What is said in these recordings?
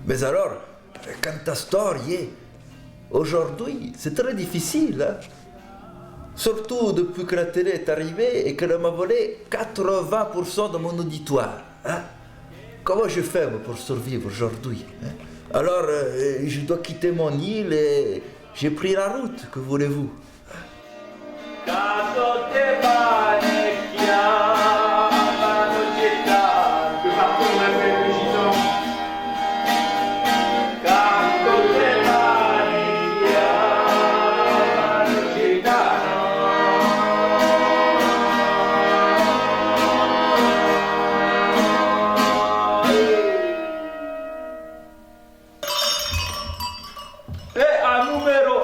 Mais alors, Cantastorie, aujourd'hui, c'est très difficile. Hein? Surtout depuis que la télé est arrivée et qu'elle m'a volé 80% de mon auditoire. Hein? Comment je fais pour survivre aujourd'hui? Hein? Alors, je dois quitter mon île et j'ai pris la route, que voulez-vous?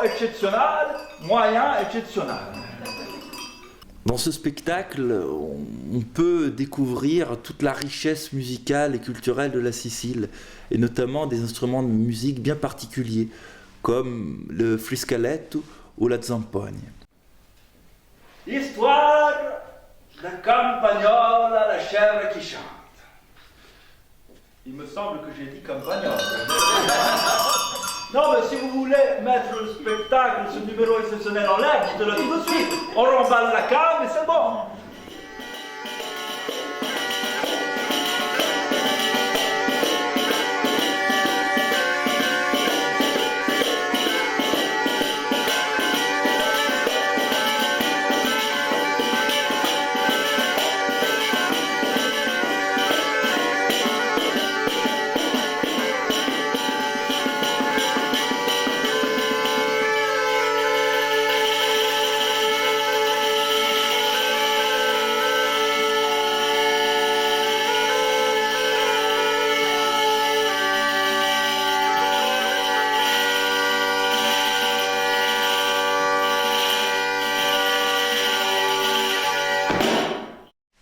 Eccezionale, moyen eccezionale. Dans ce spectacle, on peut découvrir toute la richesse musicale et culturelle de la Sicile, et notamment des instruments de musique bien particuliers, comme le friscaletto ou la zampogna. Histoire de Campagnola, la chèvre qui chante. Il me semble que j'ai dit Campagnola. Non, mais si vous voulez mettre le spectacle, ce numéro exceptionnel en l'air, dites-le tout de suite. On remballe la cave et c'est bon.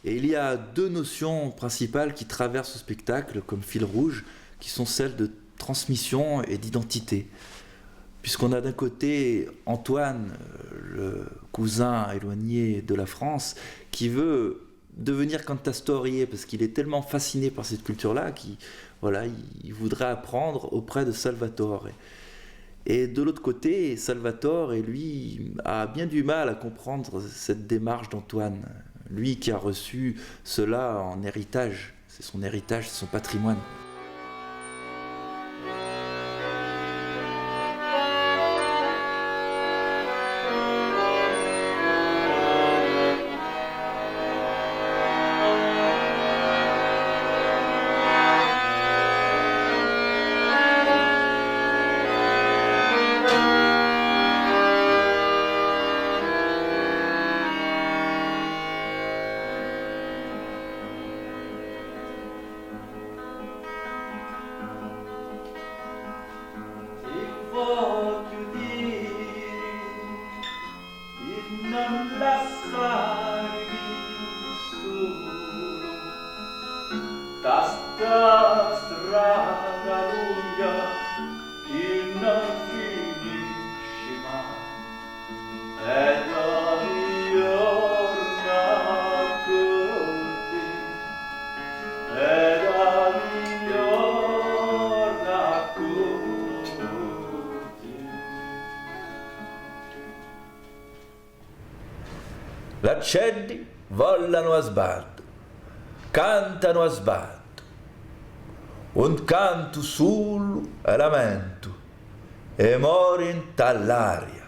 Et il y a deux notions principales qui traversent ce spectacle comme fil rouge, qui sont celles de transmission et d'identité. Puisqu'on a d'un côté Antoine, le cousin éloigné de la France, qui veut devenir cantastorie parce qu'il est tellement fasciné par cette culture-là qu'il il voudrait apprendre auprès de Salvatore. Et de l'autre côté, Salvatore, lui, a bien du mal à comprendre cette démarche d'Antoine. Lui qui a reçu cela en héritage, c'est son héritage, c'est son patrimoine. Non lasciarmi solo, da sta strada lunga che non finisce mai, e da ritorna con te, e da ritorna con te. L'accendi volano a sbaldo, cantano a sbaldo, un canto solo e lamento, e morin dall'aria.